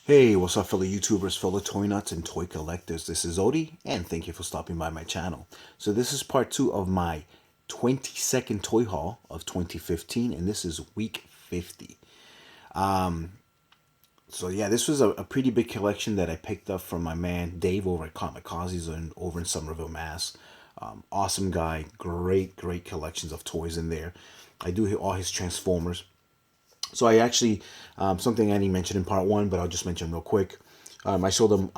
Hey, what's up, fellow YouTubers, fellow toy nuts, and toy collectors? This is Odie, and thank you for stopping by my channel. So this is part 2 of my 22nd toy haul of 2015, and this is week 50. So yeah, this was a pretty big collection that I picked up from my man Dave over at Comicazi's over in Somerville, Mass. Awesome guy, great collections of toys in there. I do all his Transformers. So I actually, something I didn't mention in part one, but I'll just mention real quick. I sold them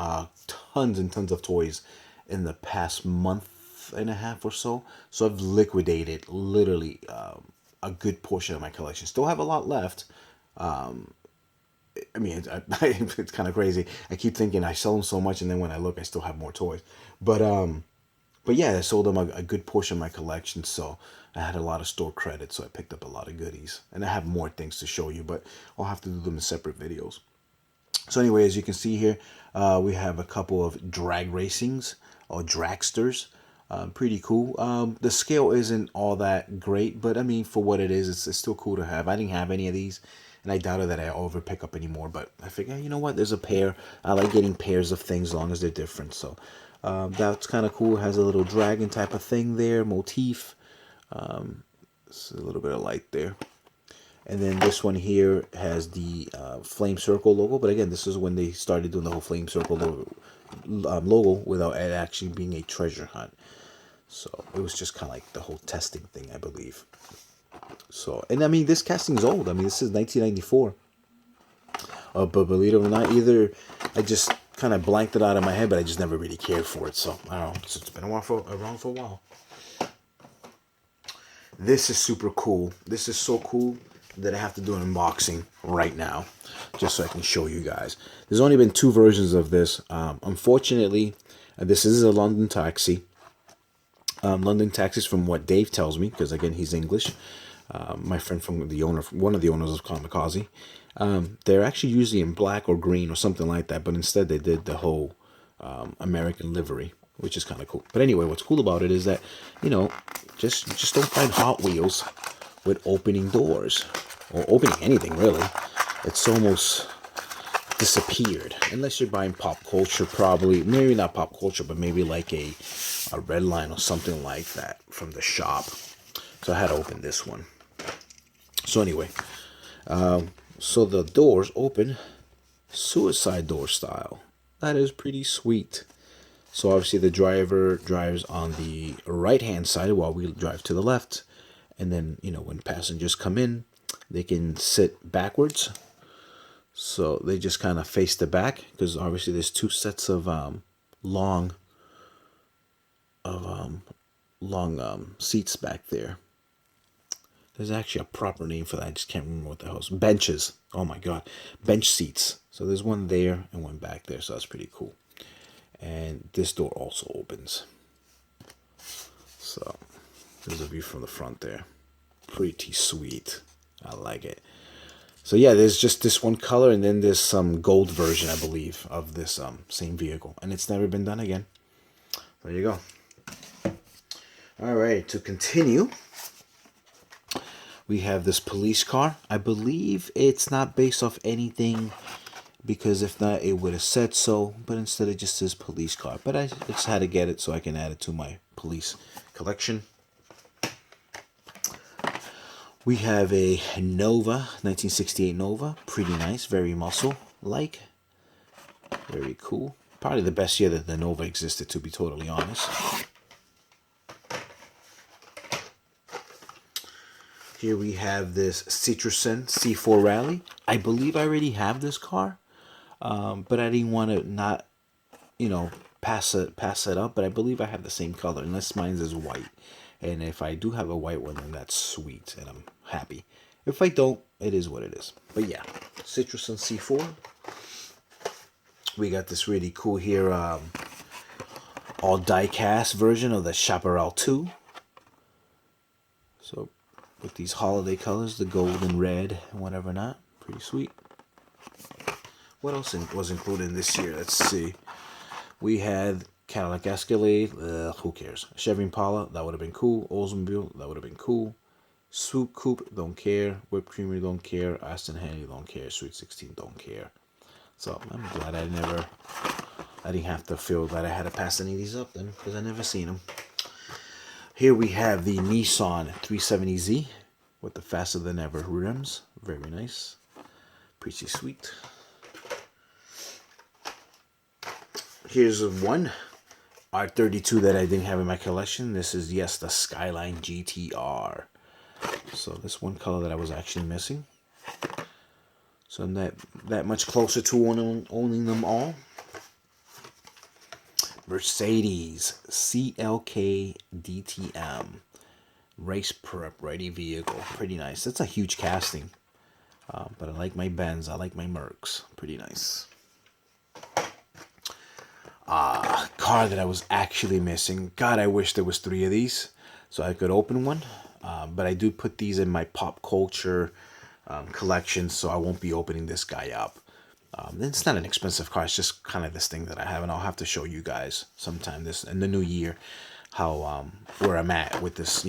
tons and tons of toys in the past month and a half or so. So I've liquidated literally a good portion of my collection. Still have a lot left. I mean, it's kind of crazy. I keep thinking I sell them so much, and then when I look, I still have more toys. But but yeah, I sold them a good portion of my collection, so I had a lot of store credit, so I picked up a lot of goodies. And I have more things to show you, but I'll have to do them in separate videos. So anyway, as you can see here, we have a couple of drag racings or dragsters. Pretty cool. The scale isn't all that great, but I mean, for what it is, it's still cool to have. I didn't have any of these, and I doubted that I over pick up anymore, but I figured, you know what, there's a pair. I like getting pairs of things as long as they're different, so that's kind of cool. It has a little dragon type of thing there, motif. It's a little bit of light there. And then this one here has the Flame Circle logo. But again, this is when they started doing the whole Flame Circle logo without it actually being a treasure hunt. So it was just kind of like the whole testing thing, I believe. So, and I mean, this casting's old. I mean, this is 1994. But believe it or not, either I just kind of blanked it out of my head, but I just never really cared for it. So I don't know. It's been around for a while. This is super cool. This is so cool that I have to do an unboxing right now, just so I can show you guys. There's only been two versions of this. Unfortunately, this is a London taxi. London taxis, from what Dave tells me, because again he's English. My friend from the owner, one of the owners of Comicazi, they're actually usually in black or green or something like that, but instead they did the whole American livery, which is kind of cool. But anyway, what's cool about it is that, you know, just don't find Hot Wheels with opening doors or opening anything really. It's almost disappeared unless you're buying pop culture, probably. Maybe not pop culture, but maybe like a red line or something like that from the shop. So I had to open this one. So anyway, so the doors open suicide door style. That is pretty sweet. So obviously the driver drives on the right hand side while we drive to the left. And then, you know, when passengers come in, they can sit backwards. So they just kind of face the back, because obviously there's two sets of long seats back there. There's actually a proper name for that. I just can't remember what the hell. Benches. Oh my god. Bench seats. So there's one there and one back there. So that's pretty cool. And this door also opens. So there's a view from the front there. Pretty sweet. I like it. So yeah, there's just this one color, and then there's some gold version, I believe, of this same vehicle. And it's never been done again. There you go. All right, to continue, we have this police car. I believe it's not based off anything, because if not, it would have said so. But instead, it just says police car. But I just had to get it so I can add it to my police collection. We have a Nova, 1968 Nova. Pretty nice, very muscle-like. Very cool. Probably the best year that the Nova existed, to be totally honest. Here we have this Citroen C4 Rally. I believe I already have this car, but I didn't want to not, you know, pass it up. But I believe I have the same color, unless mine is white. And if I do have a white one, then that's sweet, and I'm happy. If I don't, it is what it is. But yeah, Citroen C4. We got this really cool here, all die-cast version of the Chaparral 2. So with these holiday colors, the gold and red and whatever not. Pretty sweet. What else was included in this year? Let's see. We had Cadillac Escalade. Who cares? Chevy Impala. That would have been cool. Oldsmobile. That would have been cool. Swoop Coupe. Don't care. Whipped Creamery. Don't care. Aston Henley. Don't care. Sweet 16. Don't care. So I'm glad I didn't have to feel that I had to pass any of these up then, because I never seen them. Here we have the Nissan 370Z with the faster than ever rims. Very nice. Pretty sweet. Here's one R32 that I didn't have in my collection. This is, yes, the Skyline GTR. So this one color that I was actually missing. So I'm that much closer to owning them all. Mercedes CLK DTM race prep ready vehicle. Pretty nice. That's a huge casting. But I like my Benz. I like my Mercs. Pretty nice. Car that I was actually missing. God, I wish there was 3 of these so I could open one. But I do put these in my pop culture collection, so I won't be opening this guy up. It's not an expensive car. It's just kind of this thing that I have, and I'll have to show you guys sometime this in the new year how where I'm at with this,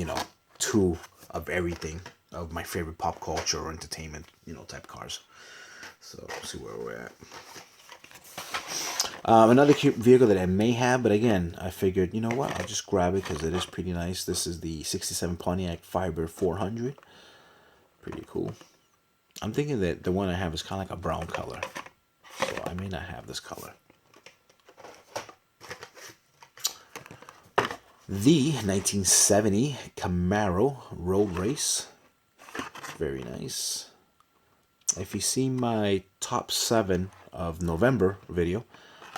2 of everything of my favorite pop culture or entertainment, type cars. So see where we're at. Another cute vehicle that I may have, but again, I figured, you know what, I'll just grab it because it is pretty nice. This is the 67 Pontiac Fiber 400. Pretty cool. I'm thinking that the one I have is kind of like a brown color, so I may not have this color. The 1970 Camaro Road Race. Very nice. If you see my top 7 of November video,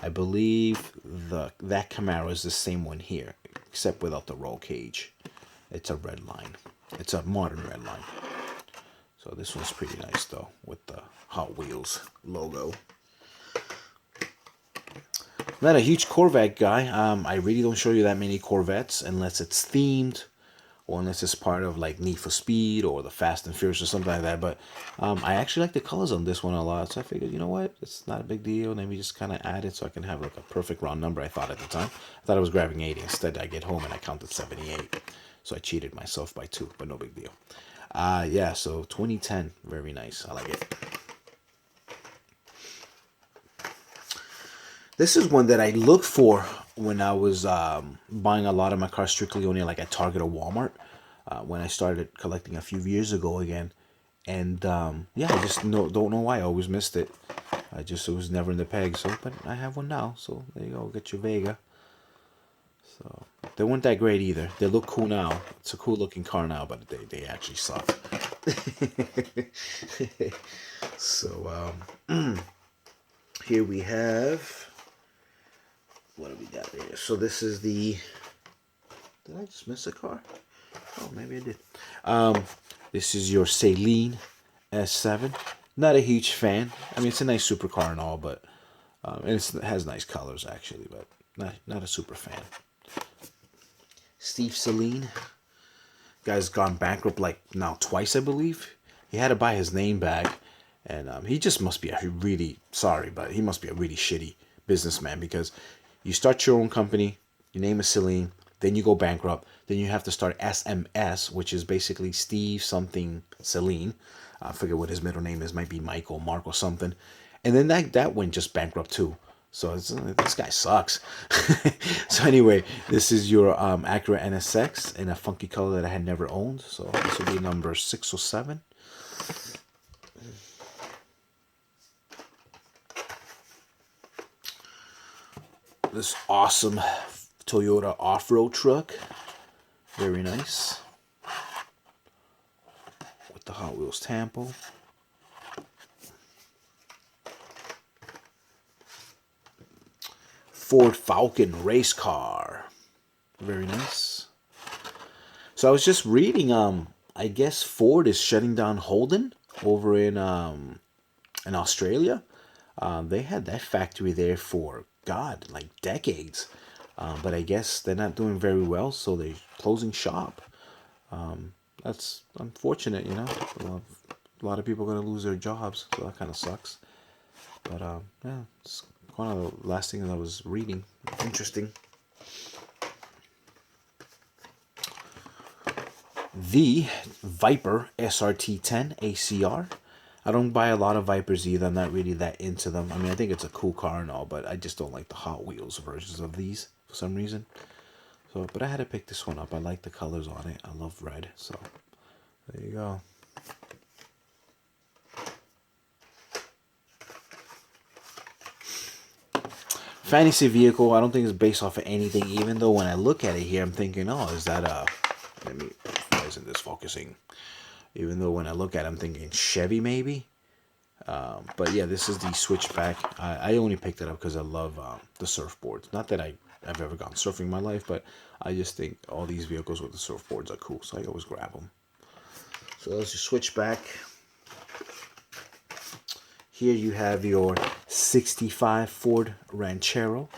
I believe that Camaro is the same one here, except without the roll cage. It's a red line. It's a modern red line. So this one's pretty nice though, with the Hot Wheels logo. I'm not a huge Corvette guy. I really don't show you that many Corvettes unless it's themed, or unless it's part of like Need for Speed or the Fast and Furious or something like that. But I actually like the colors on this one a lot, so I figured, you know what, it's not a big deal. Maybe just kind of add it so I can have like a perfect round number. I thought at the time, I thought I was grabbing 80. Instead, I get home and I counted 78. So I cheated myself by 2, but no big deal. Yeah, so 2010, very nice. I like it. This is one that I looked for when I was buying a lot of my cars strictly only like at Target or Walmart when I started collecting a few years ago again. And yeah, I just don't know why. I always missed it. It was never in the peg. So, but I have one now. So there you go. Get your Vega. So they weren't that great either. They look cool now. It's a cool looking car now, but they actually suck. So here we have, what do we got here? So this is the, did I just miss a car? Oh, maybe I did. This is your Celine S7. Not a huge fan. I mean, it's a nice supercar and all, but and it has nice colors actually, but not a super fan. Steve Celine, guy's gone bankrupt like now twice, I believe. He had to buy his name back, and he just must be a really, sorry, but he must be a really shitty businessman, because you start your own company, your name is Celine, then you go bankrupt, then you have to start SMS, which is basically Steve something Celine. I forget what his middle name is, might be Michael, Mark, or something, and then that went just bankrupt too. So this guy sucks. So anyway, this is your Acura NSX in a funky color that I had never owned. So this will be number 6 or 7. This awesome Toyota off-road truck. Very nice. With the Hot Wheels tampo. Ford Falcon race car. Very nice. So I was just reading, I guess Ford is shutting down Holden over in Australia. They had that factory there for, God, like decades. But I guess they're not doing very well, so they're closing shop. That's unfortunate, you know. A lot of people are going to lose their jobs, so that kind of sucks. But yeah, it's one of the last things I was reading. Interesting. The Viper SRT10 ACR. I don't buy a lot of Vipers either. I'm not really that into them. I mean, I think it's a cool car and all, but I just don't like the Hot Wheels versions of these for some reason. So, but I had to pick this one up. I like the colors on it. I love red. So, there you go. Fantasy vehicle, I don't think it's based off of anything, even though when I look at it here, I'm thinking, oh, is that a... Let me... Why isn't this focusing? Even though when I look at it, I'm thinking Chevy, maybe? But yeah, this is the Switchback. I only picked it up because I love the surfboards. Not that I've ever gone surfing in my life, but I just think all these vehicles with the surfboards are cool, so I always grab them. So that's your Switchback. Here you have your 65 Ford Ranchero.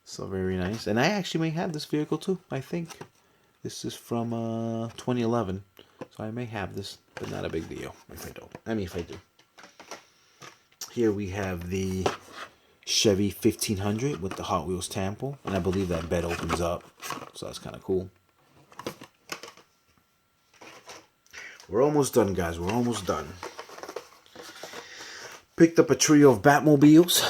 So very nice. And I actually may have this vehicle too, I think. This is from 2011. So I may have this, but not a big deal if I don't. I mean, if I do. Here we have the Chevy 1500 with the Hot Wheels Tampo. And I believe that bed opens up. So that's kind of cool. We're almost done, guys. We're almost done. Picked up a trio of Batmobiles.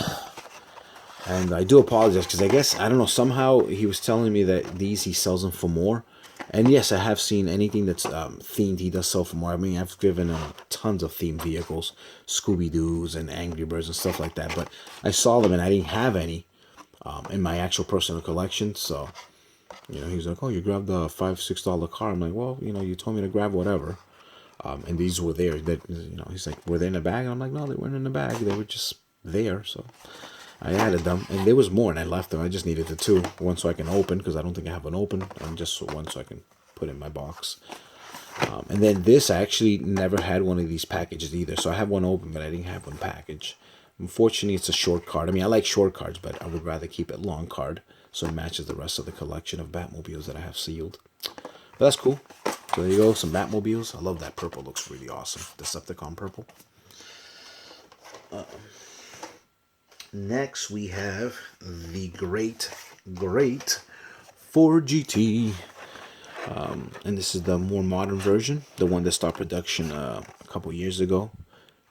And I do apologize because I guess, I don't know, somehow he was telling me that he sells them for more. And yes, I have seen anything that's themed, he does sell for more. I mean, I've driven tons of themed vehicles, Scooby-Doos and Angry Birds and stuff like that. But I saw them and I didn't have any in my actual personal collection. So, you know, he's like, oh, you grabbed a $5, $6 car. I'm like, well, you know, you told me to grab whatever. And these were there. That, you know, he's like, were they in the bag? And I'm like, no, they weren't in the bag. They were just there. So I added them, and there was more, and I left them. I just needed the two, one so I can open because I don't think I have one open, and just one so I can put in my box. And then this, I actually never had one of these packages either. So I have one open, but I didn't have one package. Unfortunately, it's a short card. I mean, I like short cards, but I would rather keep it long card so it matches the rest of the collection of Batmobiles that I have sealed. But that's cool. So there you go, some Batmobiles. I love that purple. Looks really awesome. Decepticon purple. Next, we have the great Ford GT. And this is the more modern version, the one that started production a couple years ago.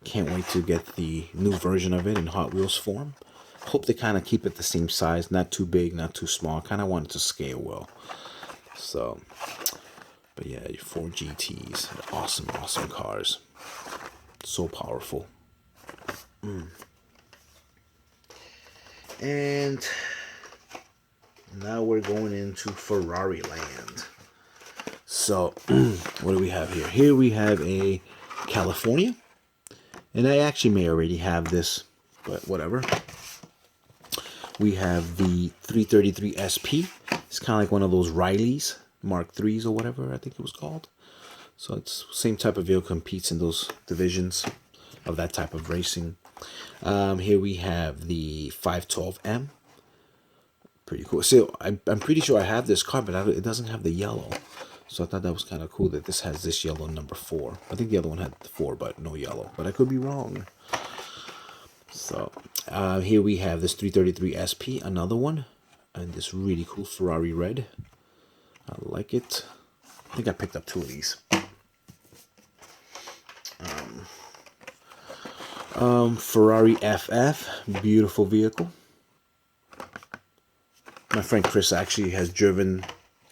Can't wait to get the new version of it in Hot Wheels form. Hope they kind of keep it the same size, not too big, not too small. Kind of want it to scale well. So, but yeah, your Ford GTs, awesome, awesome cars. So powerful. And now we're going into Ferrari land. So, what do we have here? Here we have a California. And I actually may already have this, but whatever. We have the 333 SP. It's kind of like one of those Rileys, Mark IIIs or whatever I think it was called. So it's same type of vehicle, competes in those divisions of that type of racing. Here we have the 512M. Pretty cool. So I'm pretty sure I have this car, but it doesn't have the yellow. So I thought that was kind of cool that this has this yellow number 4. I think the other one had 4, but no yellow. But I could be wrong. So here we have this 333 SP, another one. And this really cool Ferrari red. I like it. I think I picked up 2 of these. Ferrari FF, beautiful vehicle. My friend Chris actually has driven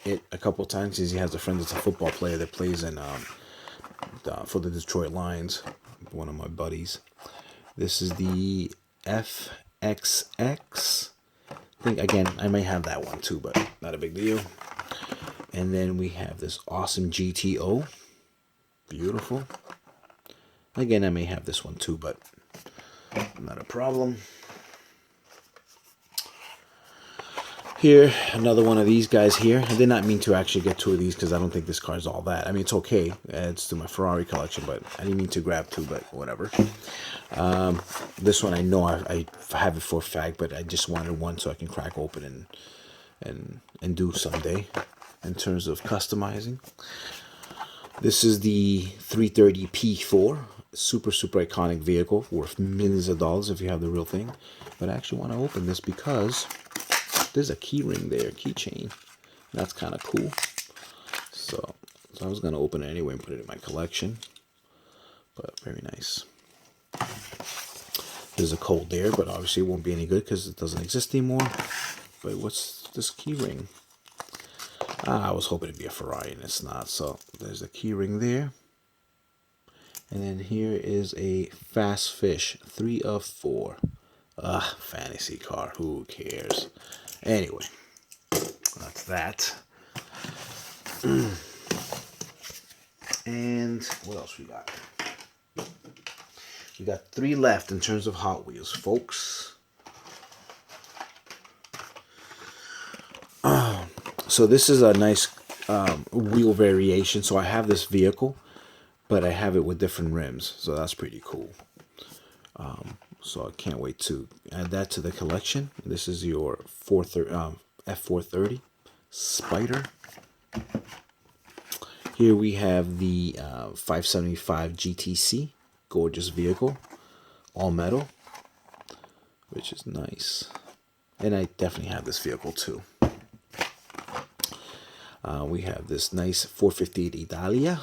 it a couple of times because he has a friend that's a football player that plays in for the Detroit Lions. One of my buddies. This is the FXX. I think again I may have that one too, but not a big deal. And then we have this awesome GTO, beautiful. Again, I may have this one too, but not a problem. Here, another one of these guys here. I did not mean to actually get 2 of these because I don't think this car is all that. I mean, it's okay. It's to my Ferrari collection, but I didn't mean to grab 2, but whatever. This one I know I have it for a fact, but I just wanted one so I can crack open and do someday in terms of customizing. This is the 330 P4. Super iconic vehicle worth millions of dollars if you have the real thing. But I actually want to open this because there's a key ring there, keychain. That's kind of cool. So I was going to open it anyway and put it in my collection. But very nice. There's a code there, but obviously it won't be any good because it doesn't exist anymore. But what's this key ring? I was hoping it'd be a Ferrari, and it's not. So there's a key ring there. And then here is a Fast Fish, 3 of 4. Fantasy car, who cares? Anyway, that's that. And what else we got? We got 3 left in terms of Hot Wheels, folks. So this is a nice wheel variation. So I have this vehicle, but I have it with different rims. So that's pretty cool. So I can't wait to add that to the collection. This is your F430 Spider. Here we have the 575 GTC. Gorgeous vehicle. All metal. Which is nice. And I definitely have this vehicle too. We have this nice 458 Italia.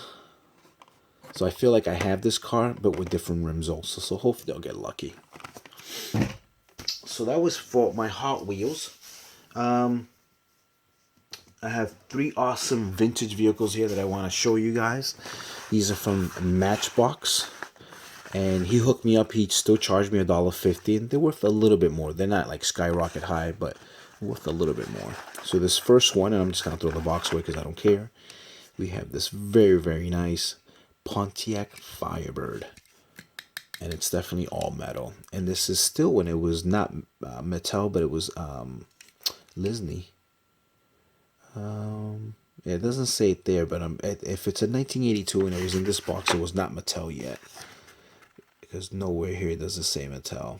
So I feel like I have this car, but with different rims also. So hopefully I'll get lucky. So that was for my Hot Wheels. I have 3 awesome vintage vehicles here that I want to show you guys. These are from Matchbox. And he hooked me up. He still charged me $1.50. And they're worth a little bit more. They're not like skyrocket high, but worth a little bit more. So this first one, and I'm just going to throw the box away because I don't care. We have this very, very nice Pontiac Firebird. And it's definitely all metal. And this is still when it was not Mattel, but it was Disney. Yeah, it doesn't say it there, but if it's a 1982 and it was in this box, it was not Mattel yet. Because nowhere here does it say Mattel.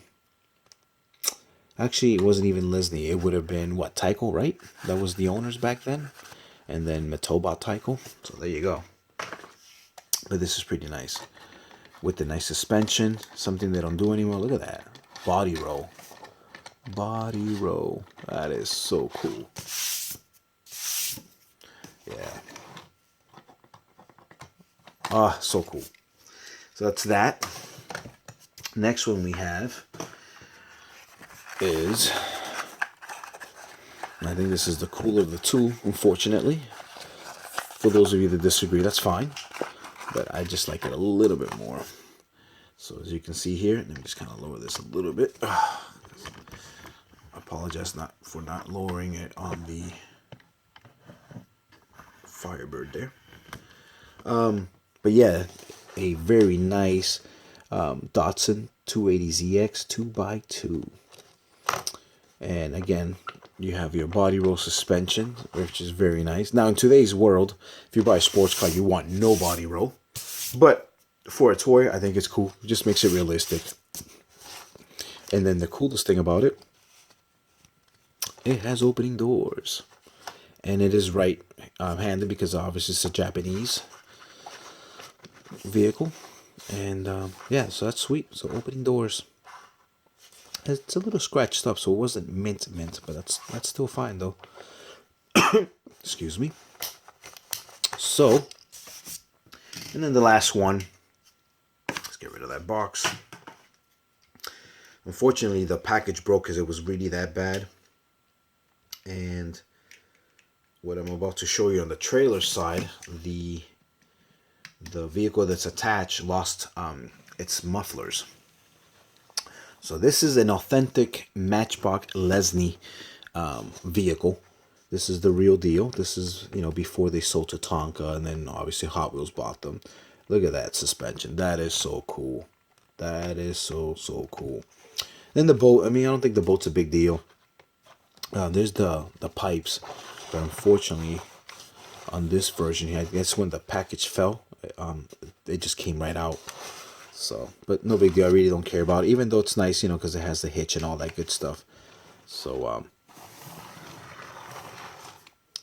Actually, it wasn't even Disney. It would have been, what, Tyco, right? That was the owners back then. And then Mattel bought Tyco. So there you go. But this is pretty nice. With the nice suspension. Something they don't do anymore. Look at that. Body roll. Body roll. That is so cool. Yeah. Ah, so cool. So that's that. Next one we have is, I think this is the cooler of the two, unfortunately. For those of you that disagree, that's fine. But I just like it a little bit more. So as you can see here, let me just kind of lower this a little bit. I apologize for not lowering it on the Firebird there. But yeah, a very nice Datsun 280ZX 2x2. And again, you have your body roll suspension, which is very nice. Now, in today's world, if you buy a sports car, you want no body roll. But for a toy, I think it's cool. It just makes it realistic. And then the coolest thing about it, it has opening doors. And it is right-handed because obviously it's a Japanese vehicle. And yeah, so that's sweet. So opening doors. It's a little scratched up, so it wasn't mint, but that's still fine though. Excuse me. So, and then the last one. Let's get rid of that box. Unfortunately, the package broke because it was really that bad. And what I'm about to show you on the trailer side, the vehicle that's attached lost its mufflers. So this is an authentic Matchbox Lesney vehicle. This is the real deal. This is, before they sold to Tonka, and then obviously Hot Wheels bought them. Look at that suspension. That is so cool. That is so cool. Then the boat. I don't think the boat's a big deal. There's the pipes, but unfortunately, on this version here, I guess when the package fell, it just came right out. So, but no big deal. I really don't care about it, even though it's nice, because it has the hitch and all that good stuff. So,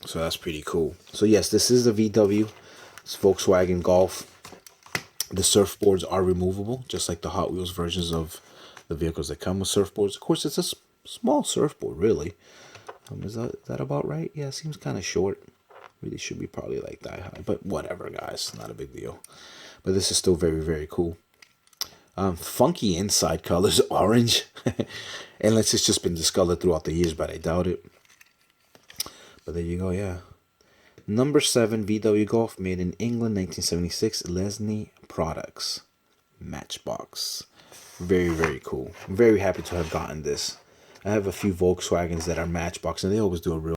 so that's pretty cool. So yes, this is the VW. It's Volkswagen Golf. The surfboards are removable, just like the Hot Wheels versions of the vehicles that come with surfboards. Of course, it's a small surfboard, really. Is that about right? Yeah, it seems kind of short. Really should be probably like that high, but whatever, guys. Not a big deal. But this is still very, very cool. Funky inside colors, orange. Unless it's just been discolored throughout the years, but I doubt it. But there you go, yeah. Number 7, VW Golf, made in England, 1976, Lesney Products. Matchbox. Very, very cool. I'm very happy to have gotten this. I have a few Volkswagens that are Matchbox, and they always do a real